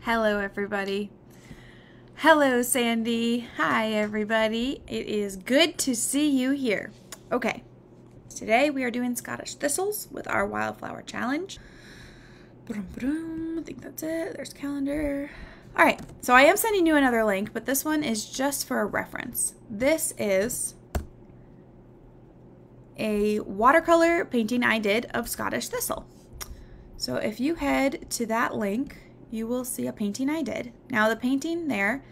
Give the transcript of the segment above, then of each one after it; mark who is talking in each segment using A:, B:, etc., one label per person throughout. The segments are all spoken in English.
A: Hello, everybody. Hello, Sandy. Hi, everybody. It is good to see you here. Okay, today we are doing Scottish thistles with our wildflower challenge. I think that's it. There's calendar. All right, so I am sending you another link, but this one is just for a reference. This is a watercolor painting I did of Scottish thistle. So if you head to that link, you will see a painting I did. Now the painting there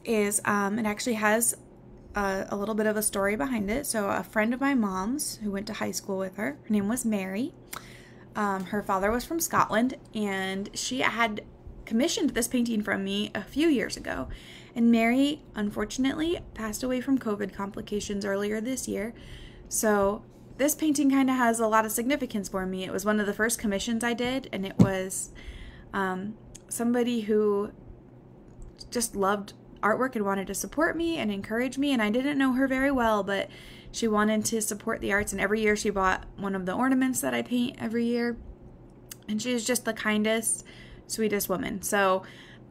A: is, it actually has a little bit of a story behind it. So a friend of my mom's who went to high school with her name was Mary. Her father was from Scotland, and she had commissioned this painting from me a few years ago. And Mary, unfortunately, passed away from COVID complications earlier this year. So this painting kind of has a lot of significance for me. It was one of the first commissions I did, and it was somebody who just loved artwork and wanted to support me and encourage me. And I didn't know her very well, but she wanted to support the arts. And every year she bought one of the ornaments that I paint every year. And she is just the kindest, sweetest woman. So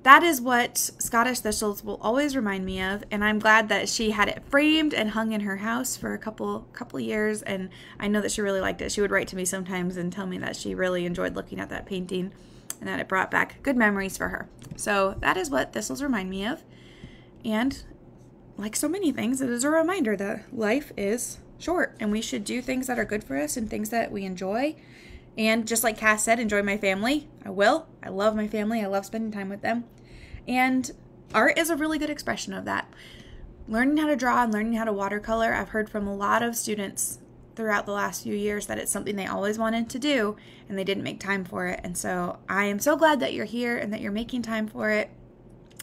A: that is what Scottish thistles will always remind me of. And I'm glad that she had it framed and hung in her house for a couple years. And I know that she really liked it. She would write to me sometimes and tell me that she really enjoyed looking at that painting, and that it brought back good memories for her. So that is what thistles remind me of. And like so many things, it is a reminder that life is short and we should do things that are good for us and things that we enjoy. And just like Cass said, enjoy my family. I will. I love my family. I love spending time with them. And art is a really good expression of that. Learning how to draw and learning how to watercolor, I've heard from a lot of students throughout the last few years that it's something they always wanted to do and they didn't make time for it. And so I am so glad that you're here and that you're making time for it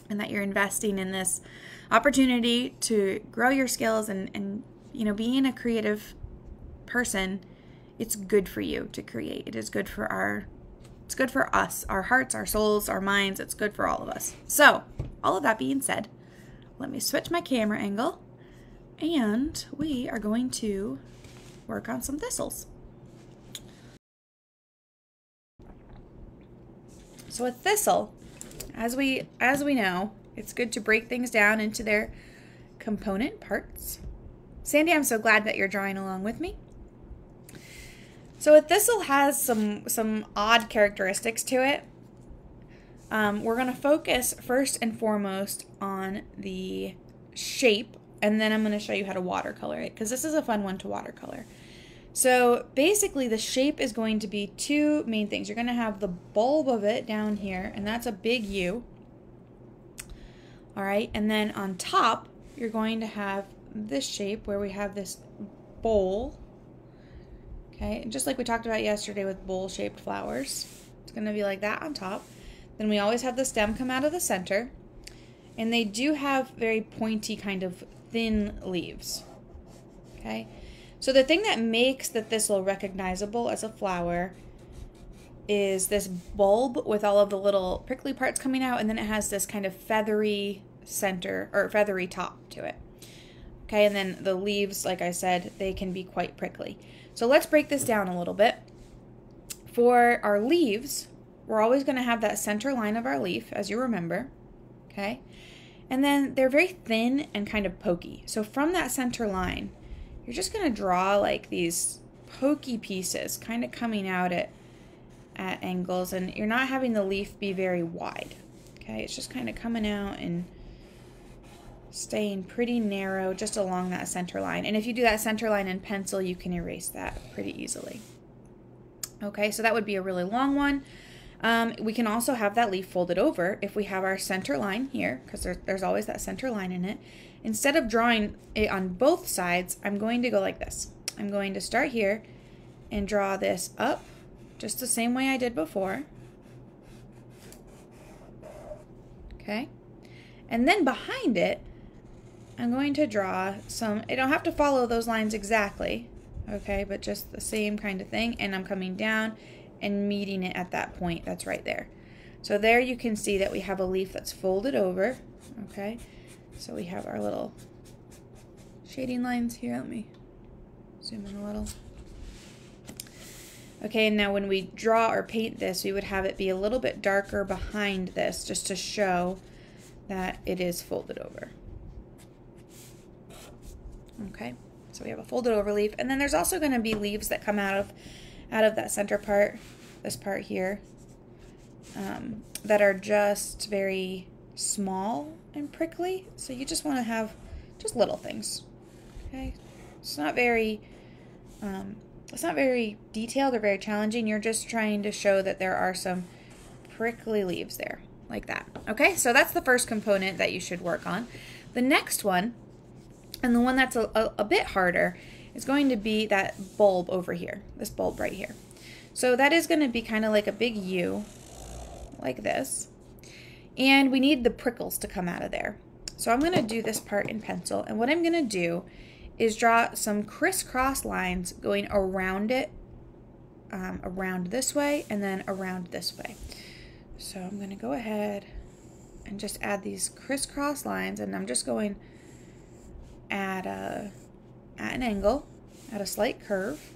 A: and that you're investing in this opportunity to grow your skills and you know, being a creative person, it's good for you to create. It is good for us, our hearts, our souls, our minds. It's good for all of us. So all of that being said, let me switch my camera angle and we are going to work on some thistles. So a thistle, as we know, it's good to break things down into their component parts. Sandy, I'm so glad that you're drawing along with me. So a thistle has some odd characteristics to it. We're going to focus first and foremost on the shape, and then I'm going to show you how to watercolor it, because this is a fun one to watercolor. So basically the shape is going to be two main things. You're going to have the bulb of it down here, and that's a big U. All right, and then on top, you're going to have this shape where we have this bowl. Okay, just like we talked about yesterday with bowl-shaped flowers. It's going to be like that on top. Then we always have the stem come out of the center. And they do have very pointy, kind of thin leaves. Okay, so the thing that makes the thistle recognizable as a flower is this bulb with all of the little prickly parts coming out, and then it has this kind of feathery center, or feathery top to it. Okay, and then the leaves, like I said, they can be quite prickly. So let's break this down a little bit. For our leaves, we're always going to have that center line of our leaf, as you remember. Okay, and then they're very thin and kind of pokey. So from that center line, you're just going to draw like these pokey pieces kind of coming out at angles, and you're not having the leaf be very wide. Okay, it's just kind of coming out and staying pretty narrow just along that center line. And if you do that center line in pencil, you can erase that pretty easily. Okay, so that would be a really long one. We can also have that leaf folded over if we have our center line here, because there's always that center line in it. Instead of drawing it on both sides, I'm going to go like this. I'm going to start here and draw this up just the same way I did before. Okay, and then behind it, I'm going to draw some, I don't have to follow those lines exactly, okay, but just the same kind of thing, and I'm coming down and meeting it at that point that's right there. So there you can see that we have a leaf that's folded over, okay, so we have our little shading lines here. Let me zoom in a little. Okay, and now when we draw or paint this, we would have it be a little bit darker behind this just to show that it is folded over. Okay, so we have a folded over leaf, and then there's also going to be leaves that come out of that center part, this part here, that are just very small and prickly. So you just want to have just little things. Okay, it's not very detailed or very challenging. You're just trying to show that there are some prickly leaves there, like that. Okay, so that's the first component that you should work on. The next one, and the one that's a bit harder, is going to be that bulb over here, this bulb right here. So that is going to be kind of like a big U, like this. And we need the prickles to come out of there. So I'm going to do this part in pencil, and what I'm going to do is draw some crisscross lines going around it, around this way and then around this way. So I'm going to go ahead and just add these crisscross lines, and I'm just going at an angle, at a slight curve,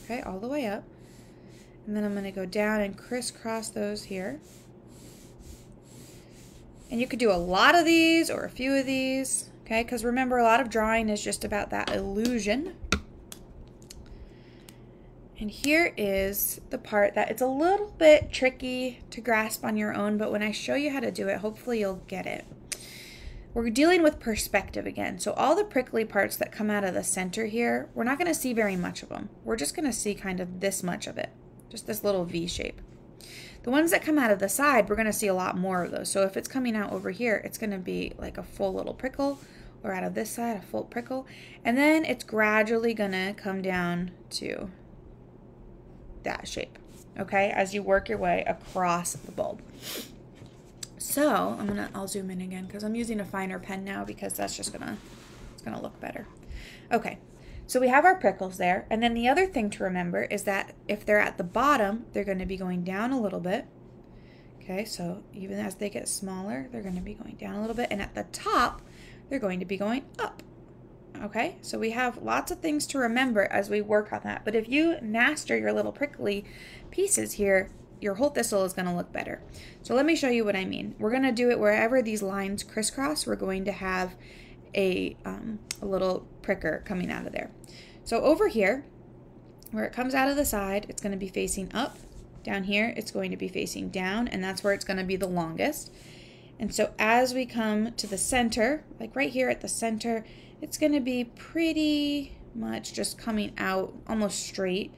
A: okay, all the way up. And then I'm going to go down and crisscross those here. And you could do a lot of these or a few of these, okay, because remember, a lot of drawing is just about that illusion. And here is the part that it's a little bit tricky to grasp on your own, but when I show you how to do it, hopefully you'll get it. We're dealing with perspective again. So all the prickly parts that come out of the center here, we're not going to see very much of them. We're just going to see kind of this much of it, just this little V shape. The ones that come out of the side, we're going to see a lot more of those. So if it's coming out over here, it's going to be like a full little prickle, or out of this side, a full prickle. And then it's gradually going to come down to that shape, okay, as you work your way across the bulb. So I'll zoom in again because I'm using a finer pen now, because that's just it's gonna look better. Okay, so we have our prickles there, and then the other thing to remember is that if they're at the bottom, they're going to be going down a little bit. Okay, so even as they get smaller, they're going to be going down a little bit, and at the top, they're going to be going up. Okay, so we have lots of things to remember as we work on that. But if you master your little prickly pieces here, your whole thistle is going to look better. So let me show you what I mean. We're going to do it wherever these lines crisscross. We're going to have a little pricker coming out of there. So over here, where it comes out of the side, it's going to be facing up. Down here, it's going to be facing down, and that's where it's going to be the longest. And so as we come to the center, like right here at the center, it's going to be pretty much just coming out almost straight,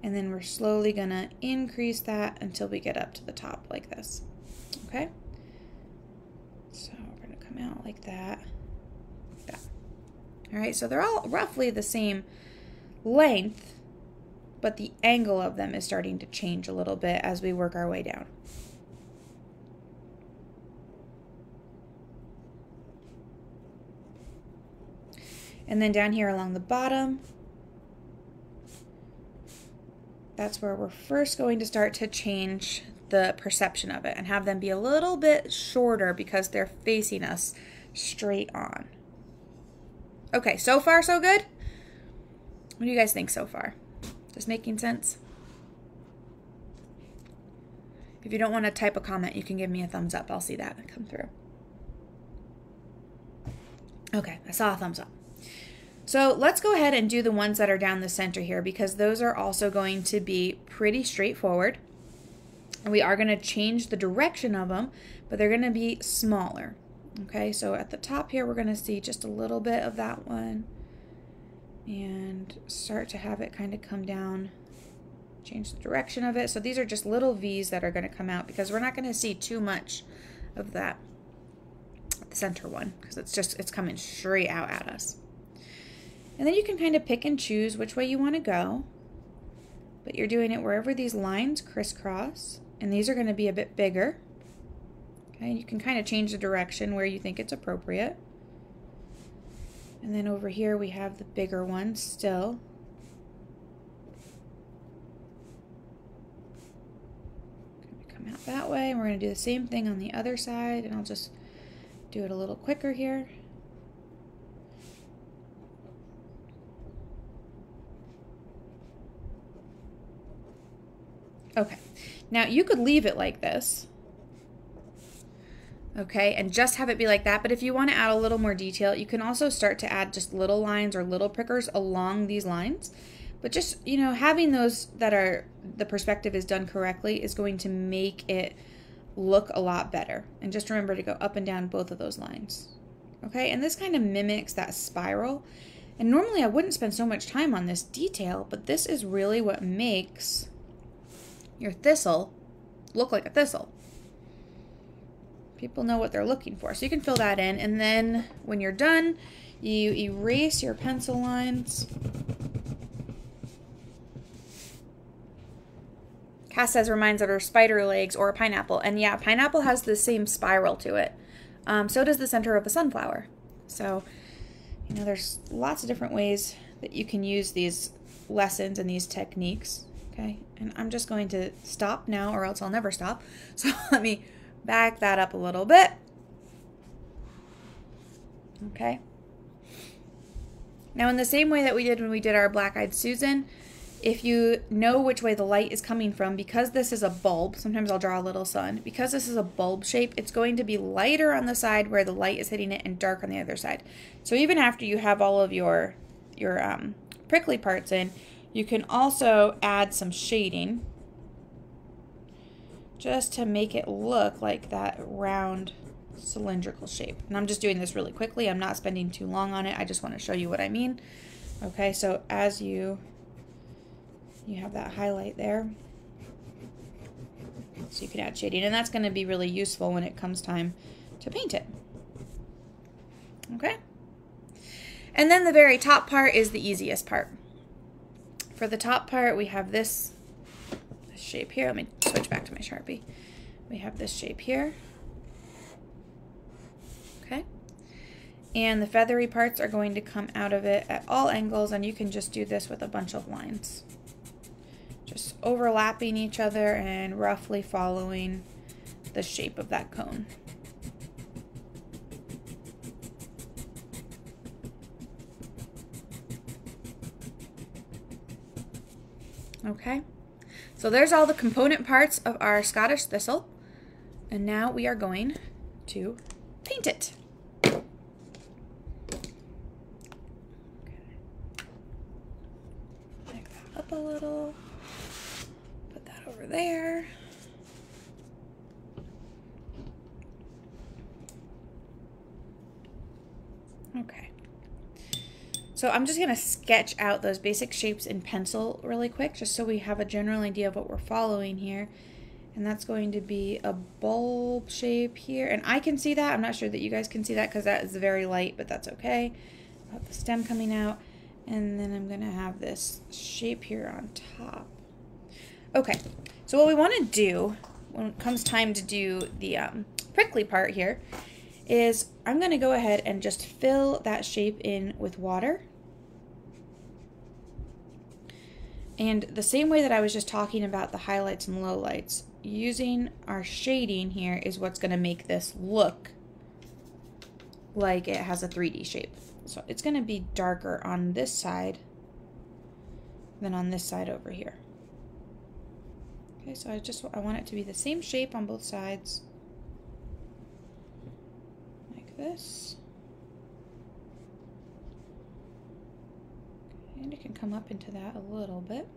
A: and then we're slowly going to increase that until we get up to the top like this. Okay? So we're going to come out like that. Like that. All right, so they're all roughly the same length, but the angle of them is starting to change a little bit as we work our way down. And then down here along the bottom, that's where we're first going to start to change the perception of it and have them be a little bit shorter because they're facing us straight on. Okay, so far so good? What do you guys think so far? Just making sense? If you don't want to type a comment, you can give me a thumbs up. I'll see that come through. Okay, I saw a thumbs up. So let's go ahead and do the ones that are down the center here, because those are also going to be pretty straightforward. And we are going to change the direction of them, but they're going to be smaller. Okay, so at the top here, we're going to see just a little bit of that one and start to have it kind of come down, change the direction of it. So these are just little V's that are going to come out, because we're not going to see too much of that center one, because it's coming straight out at us. And then you can kind of pick and choose which way you want to go, but you're doing it wherever these lines crisscross, and these are going to be a bit bigger. Okay, you can kind of change the direction where you think it's appropriate. And then over here we have the bigger ones still. Come out that way, and we're going to do the same thing on the other side, and I'll just do it a little quicker here. Okay, now you could leave it like this, okay, and just have it be like that, but if you want to add a little more detail, you can also start to add just little lines or little prickers along these lines. But just, you know, having those that are, the perspective is done correctly is going to make it look a lot better. And just remember to go up and down both of those lines. Okay, and this kind of mimics that spiral. And normally I wouldn't spend so much time on this detail, but this is really what makes your thistle look like a thistle. People know what they're looking for. So you can fill that in, and then when you're done, you erase your pencil lines. Cass says reminds of her spider legs or a pineapple. And yeah, pineapple has the same spiral to it. So does the center of a sunflower. So, you know, there's lots of different ways that you can use these lessons and these techniques. Okay, and I'm just going to stop now or else I'll never stop. So let me back that up a little bit. Okay. Now in the same way that we did when we did our Black-Eyed Susan, if you know which way the light is coming from, because this is a bulb, sometimes I'll draw a little sun, because this is a bulb shape, it's going to be lighter on the side where the light is hitting it and dark on the other side. So even after you have all of your prickly parts in, you can also add some shading just to make it look like that round cylindrical shape. And I'm just doing this really quickly. I'm not spending too long on it. I just want to show you what I mean. Okay, so as you have that highlight there, so you can add shading, and that's going to be really useful when it comes time to paint it. Okay, and then the very top part is the easiest part. For the top part, we have this shape here. Let me switch back to my Sharpie. We have this shape here. Okay, and the feathery parts are going to come out of it at all angles, and you can just do this with a bunch of lines, just overlapping each other and roughly following the shape of that cone. Okay, so there's all the component parts of our Scottish thistle, and now we are going to paint it. Okay. Back that up a little. Put that over there. Okay. So I'm just going to sketch out those basic shapes in pencil really quick, just so we have a general idea of what we're following here. And that's going to be a bulb shape here. And I can see that. I'm not sure that you guys can see that because that is very light, but that's okay. I'll have the stem coming out. And then I'm going to have this shape here on top. Okay, so what we want to do when it comes time to do the prickly part here is I'm going to go ahead and just fill that shape in with water. And the same way that I was just talking about the highlights and lowlights, using our shading here is what's going to make this look like it has a 3D shape. So it's going to be darker on this side than on this side over here. Okay, so I want it to be the same shape on both sides. This, and it can come up into that a little bit,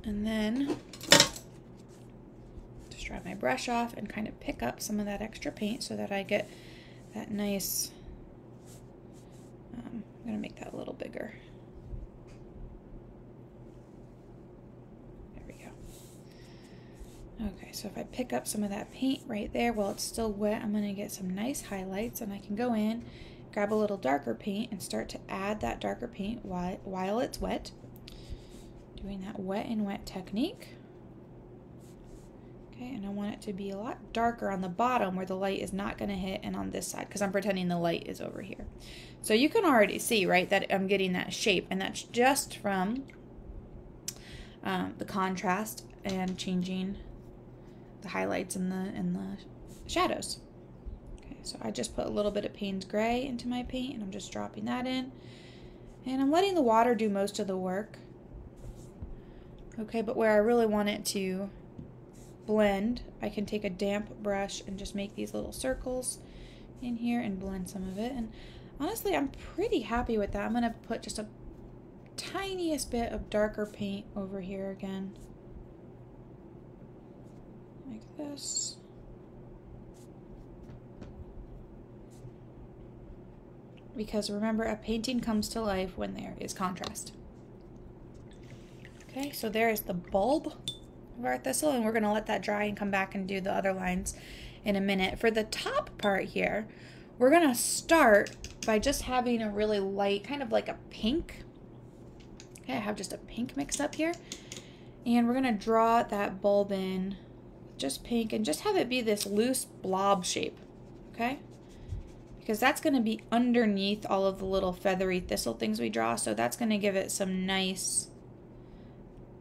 A: and then just dry my brush off and kind of pick up some of that extra paint so that I get that nice, I'm going to make that a little bigger. Okay, so if I pick up some of that paint right there while it's still wet, I'm going to get some nice highlights, and I can go in, grab a little darker paint, and start to add that darker paint while it's wet. Doing that wet and wet technique. Okay, and I want it to be a lot darker on the bottom where the light is not going to hit, and on this side, because I'm pretending the light is over here. So you can already see, right, that I'm getting that shape, and that's just from the contrast and changing the highlights and the shadows. Okay, so I just put a little bit of Payne's Gray into my paint, and I'm just dropping that in, and I'm letting the water do most of the work. Okay, but where I really want it to blend, I can take a damp brush and just make these little circles in here and blend some of it. And honestly, I'm pretty happy with that. I'm gonna put just a tiniest bit of darker paint over here again, like this. Because remember, a painting comes to life when there is contrast. Okay, so there is the bulb of our thistle, and we're gonna let that dry and come back and do the other lines in a minute. For the top part here, we're gonna start by just having a really light, kind of like a pink. Okay, I have just a pink mixed up here. And we're gonna draw that bulb in just pink and just have it be this loose blob shape, okay? Because that's gonna be underneath all of the little feathery thistle things we draw, so that's gonna give it some nice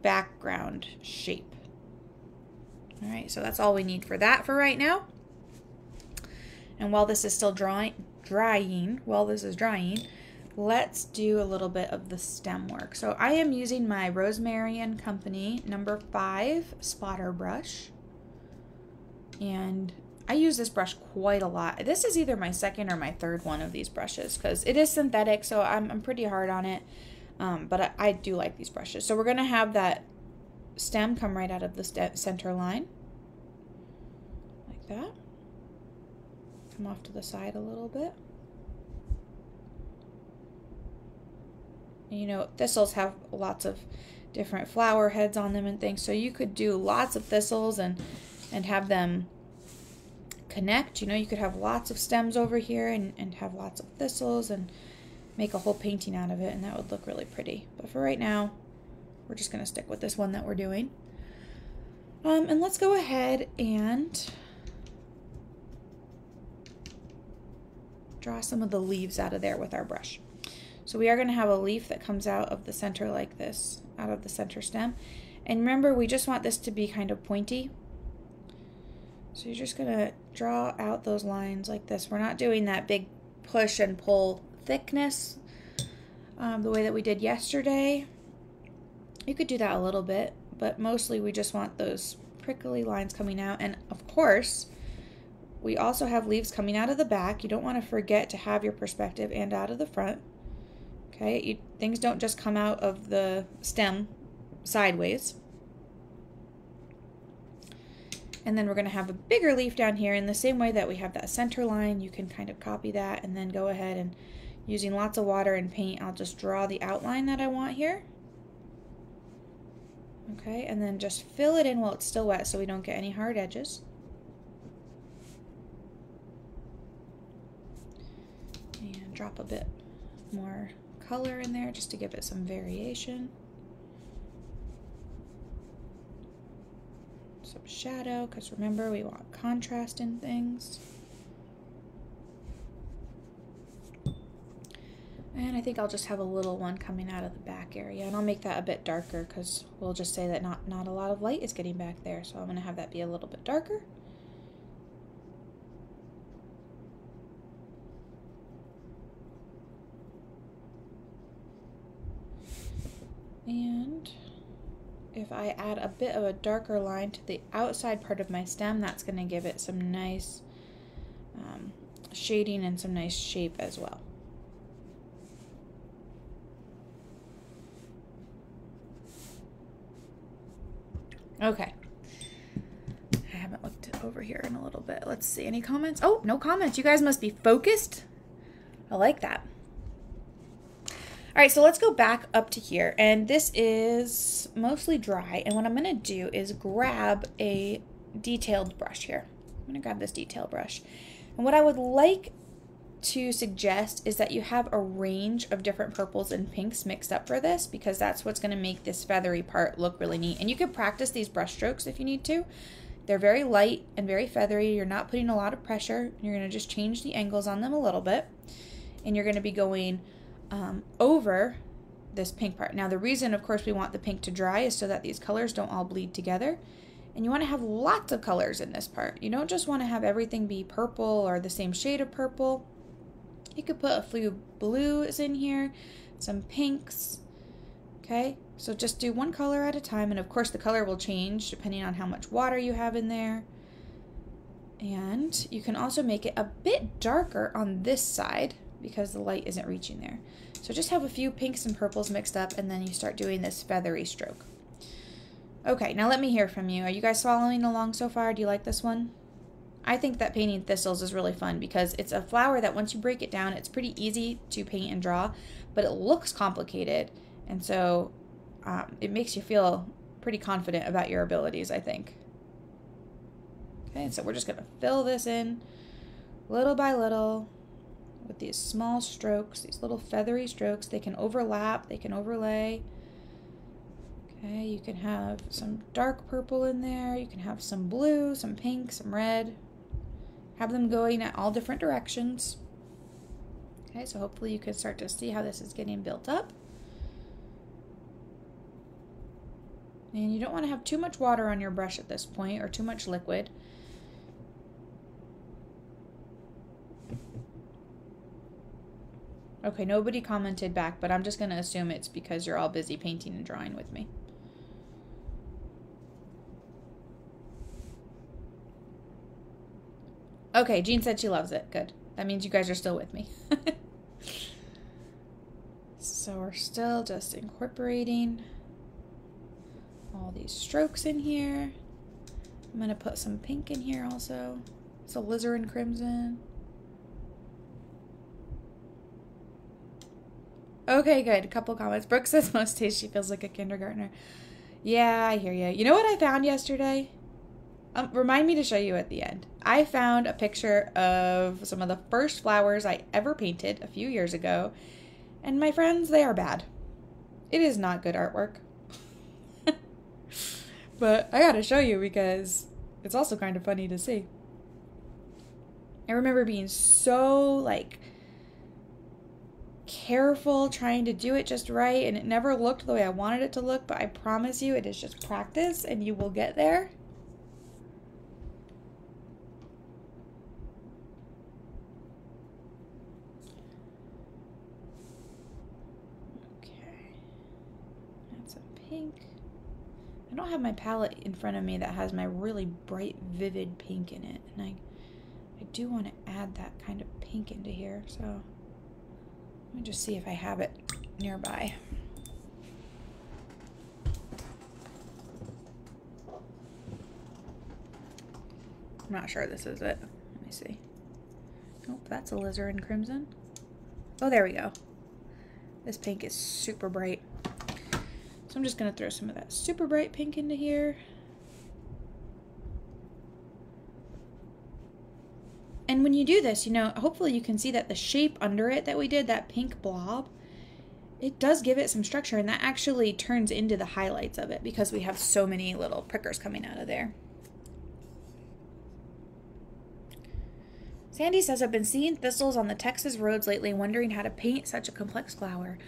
A: background shape. All right, so that's all we need for that for right now. And while this is still drying, let's do a little bit of the stem work. So I am using my Rosemary & Company number 5 spotter brush. And I use this brush quite a lot. This is either my second or my third one of these brushes because it is synthetic, so I'm pretty hard on it. But I do like these brushes. So we're going to have that stem come right out of the center line. Like that. Come off to the side a little bit. And, you know, thistles have lots of different flower heads on them and things. So you could do lots of thistles and have them connect. You know, you could have lots of stems over here and have lots of thistles and make a whole painting out of it, and that would look really pretty. But for right now, we're just going to stick with this one that we're doing. And let's go ahead and draw some of the leaves out of there with our brush. So we are going to have a leaf that comes out of the center like this, out of the center stem. And remember, we just want this to be kind of pointy. So you're just going to draw out those lines like this. We're not doing that big push and pull thickness the way that we did yesterday. You could do that a little bit, but mostly we just want those prickly lines coming out. And of course, we also have leaves coming out of the back. You don't want to forget to have your perspective and out of the front. Okay, things don't just come out of the stem sideways. And then we're going to have a bigger leaf down here in the same way that we have that center line. You can kind of copy that and then go ahead and using lots of water and paint, I'll just draw the outline that I want here. Okay, and then just fill it in while it's still wet so we don't get any hard edges. And drop a bit more color in there just to give it some variation. Some shadow, because remember, we want contrast in things. And I think I'll just have a little one coming out of the back area, and I'll make that a bit darker because we'll just say that not a lot of light is getting back there, so I'm going to have that be a little bit darker. And if I add a bit of a darker line to the outside part of my stem, that's going to give it some nice shading and some nice shape as well. Okay. I haven't looked over here in a little bit. Let's see. Any comments? Oh, no comments. You guys must be focused. I like that. All right, so let's go back up to here. And this is mostly dry. And what I'm going to do is grab a detailed brush here. I'm going to grab this detail brush. And what I would like to suggest is that you have a range of different purples and pinks mixed up for this, because that's what's going to make this feathery part look really neat. And you can practice these brush strokes if you need to. They're very light and very feathery. You're not putting a lot of pressure. You're going to just change the angles on them a little bit. And you're going to be going over this pink part. Now the reason, of course, we want the pink to dry is so that these colors don't all bleed together. And you want to have lots of colors in this part. You don't just want to have everything be purple or the same shade of purple. You could put a few blues in here, some pinks, Okay, so just do one color at a time, and of course the color will change depending on how much water you have in there. And you can also make it a bit darker on this side because the light isn't reaching there. So just have a few pinks and purples mixed up, and then you start doing this feathery stroke. Okay, now let me hear from you. Are you guys following along so far? Do you like this one? I think that painting thistles is really fun because it's a flower that once you break it down, it's pretty easy to paint and draw, but it looks complicated. And so it makes you feel pretty confident about your abilities, I think. Okay, so we're just going to fill this in little by little with these small strokes, these little feathery strokes. They can overlap, they can overlay. Okay, you can have some dark purple in there. You can have some blue, some pink, some red. Have them going at all different directions. Okay, so hopefully you can start to see how this is getting built up. And you don't want to have too much water on your brush at this point, or too much liquid. Okay, nobody commented back, but I'm just going to assume it's because you're all busy painting and drawing with me. Okay, Jean said she loves it. Good. That means you guys are still with me. So we're still just incorporating all these strokes in here. I'm going to put some pink in here also. It's alizarin crimson. Okay, good. A couple comments. Brooke says most days she feels like a kindergartner. Yeah, I hear you. You know what I found yesterday? Remind me to show you at the end. I found a picture of some of the first flowers I ever painted a few years ago. And my friends, they are bad. It is not good artwork. But I gotta show you because it's also kind of funny to see. I remember being so, like, careful trying to do it just right, and it never looked the way I wanted it to look, but I promise you it is just practice and you will get there. Okay, add some pink. I don't have my palette in front of me that has my really bright vivid pink in it, and I do want to add that kind of pink into here, so let me just see if I have it nearby. I'm not sure this is it. Let me see. Nope, that's alizarin crimson. Oh, there we go. This pink is super bright. So I'm just going to throw some of that super bright pink into here. And when you do this, you know, hopefully you can see that the shape under it that we did, that pink blob, it does give it some structure, and that actually turns into the highlights of it because we have so many little prickers coming out of there. Sandy says, I've been seeing thistles on the Texas roads lately, wondering how to paint such a complex flower.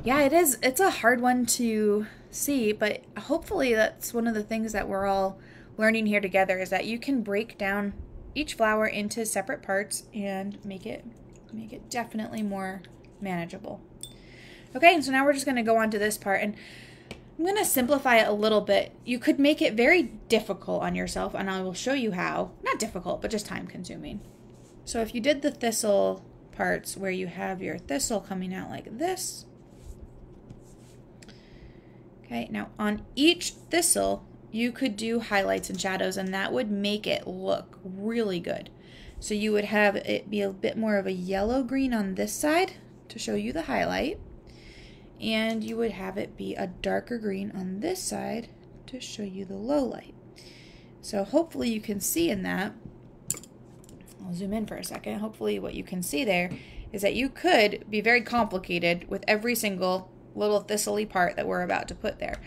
A: Yeah, it is. It's a hard one to see, but hopefully that's one of the things that we're all learning here together, is that you can break down each flower into separate parts and make it definitely more manageable. Okay, and so now we're just going to go on to this part, and I'm going to simplify it a little bit. You could make it very difficult on yourself, and I will show you how. Not difficult, but just time consuming. So if you did the thistle parts where you have your thistle coming out like this, okay, now on each thistle you could do highlights and shadows, and that would make it look really good. So you would have it be a bit more of a yellow green on this side to show you the highlight, and you would have it be a darker green on this side to show you the low light. So hopefully you can see in that, I'll zoom in for a second, hopefully what you can see there is that you could be very complicated with every single little thistle-y part that we're about to put there.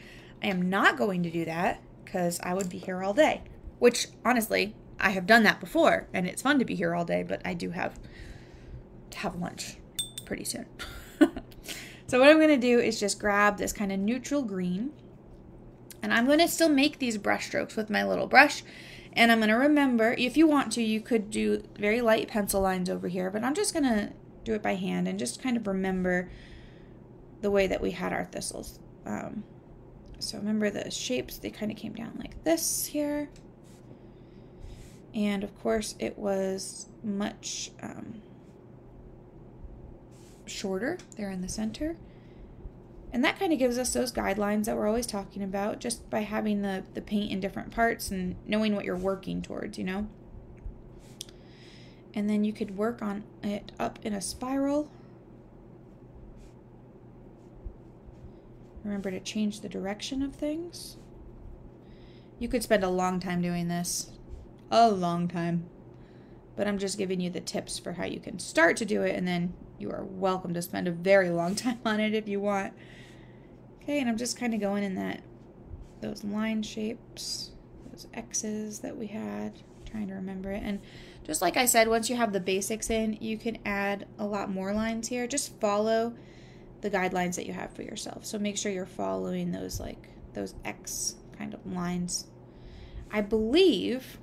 A: I am not going to do that because I would be here all day, which honestly, I have done that before and it's fun to be here all day, but I do have to have lunch pretty soon. So what I'm going to do is just grab this kind of neutral green, and I'm going to still make these brush strokes with my little brush, and I'm going to remember, if you want to, you could do very light pencil lines over here, but I'm just going to do it by hand and just kind of remember the way that we had our thistles. So remember the shapes, they kind of came down like this here. And of course it was much shorter there in the center. And that kind of gives us those guidelines that we're always talking about, just by having the paint in different parts and knowing what you're working towards, you know. And then you could work on it up in a spiral. Remember to change the direction of things. You could spend a long time doing this. A long time. But I'm just giving you the tips for how you can start to do it, and then you are welcome to spend a very long time on it if you want. Okay, and I'm just kind of going in those line shapes, those X's that we had, trying to remember it. And just like I said, once you have the basics in, you can add a lot more lines here. Just follow the guidelines that you have for yourself. So make sure you're following those, like those X kind of lines. I believe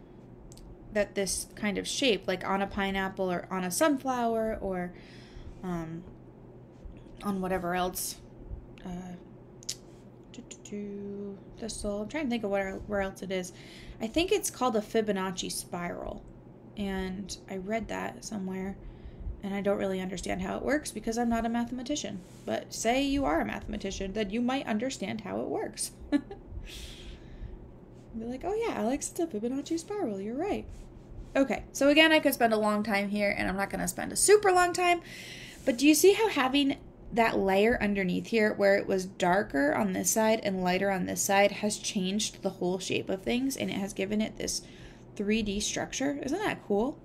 A: that this kind of shape, like on a pineapple or on a sunflower or on whatever else, Thistle. I'm trying to think of where else it is. I think it's called a Fibonacci spiral, and I read that somewhere, and I don't really understand how it works because I'm not a mathematician. But say you are a mathematician, then you might understand how it works. Be like, oh yeah, Alex, it's a Fibonacci spiral. You're right. Okay, so again, I could spend a long time here, and I'm not going to spend a super long time. But do you see how having that layer underneath here, where it was darker on this side and lighter on this side, has changed the whole shape of things, and it has given it this 3D structure? Isn't that cool?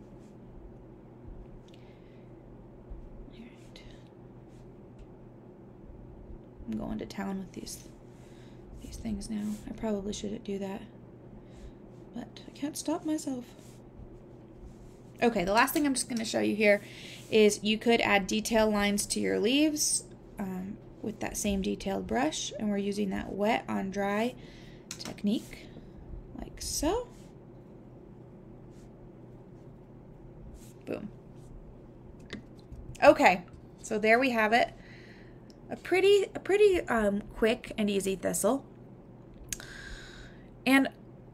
A: All right. I'm going to town with these things now. I probably shouldn't do that, but I can't stop myself. Okay, the last thing I'm just going to show you here is you could add detail lines to your leaves with that same detailed brush, and we're using that wet on dry technique, like so. Boom. Okay, so there we have it. A pretty quick and easy thistle. And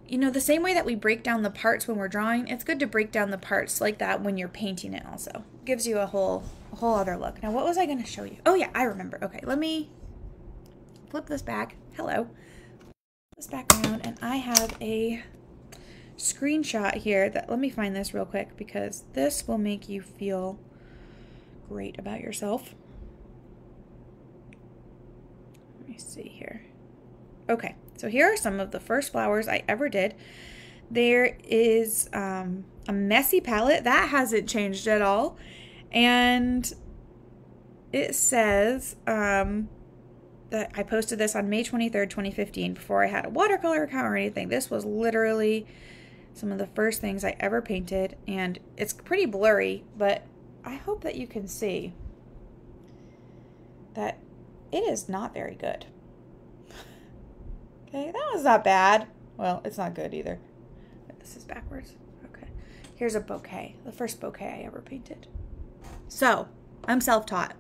A: you know, the same way that we break down the parts when we're drawing, it's good to break down the parts like that when you're painting it also. It gives you a whole other look. Now, what was I going to show you? Oh yeah, I remember. Okay, let me flip this back. Hello. Flip this back around, and I have a screenshot here that, let me find this real quick because this will make you feel great about yourself. Let me see here. Okay, so here are some of the first flowers I ever did. There is a messy palette. That hasn't changed at all. And it says that I posted this on May 23rd, 2015, before I had a watercolor account or anything. This was literally some of the first things I ever painted, and it's pretty blurry, but I hope that you can see that it is not very good. Okay, that was not bad. Well, it's not good either. This is backwards. Okay. Here's a bouquet. The first bouquet I ever painted. So, I'm self-taught.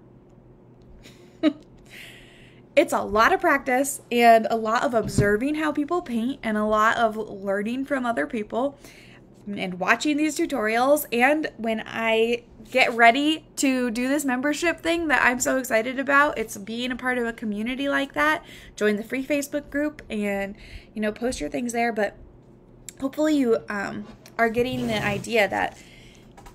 A: It's a lot of practice and a lot of observing how people paint and a lot of learning from other people and watching these tutorials. And when I get ready to do this membership thing that I'm so excited about, it's being a part of a community like that. Join the free Facebook group and, you know, post your things there. But hopefully you are getting the idea that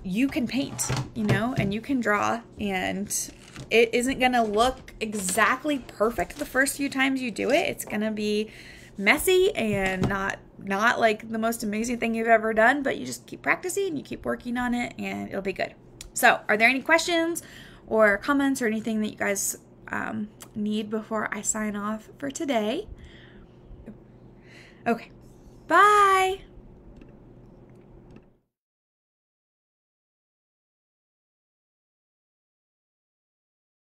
A: you can paint, you know, and you can draw, and it isn't going to look exactly perfect the first few times you do it. It's going to be messy and not like the most amazing thing you've ever done, but you just keep practicing, you keep working on it, and it'll be good. So, are there any questions or comments or anything that you guys need before I sign off for today? Okay, bye!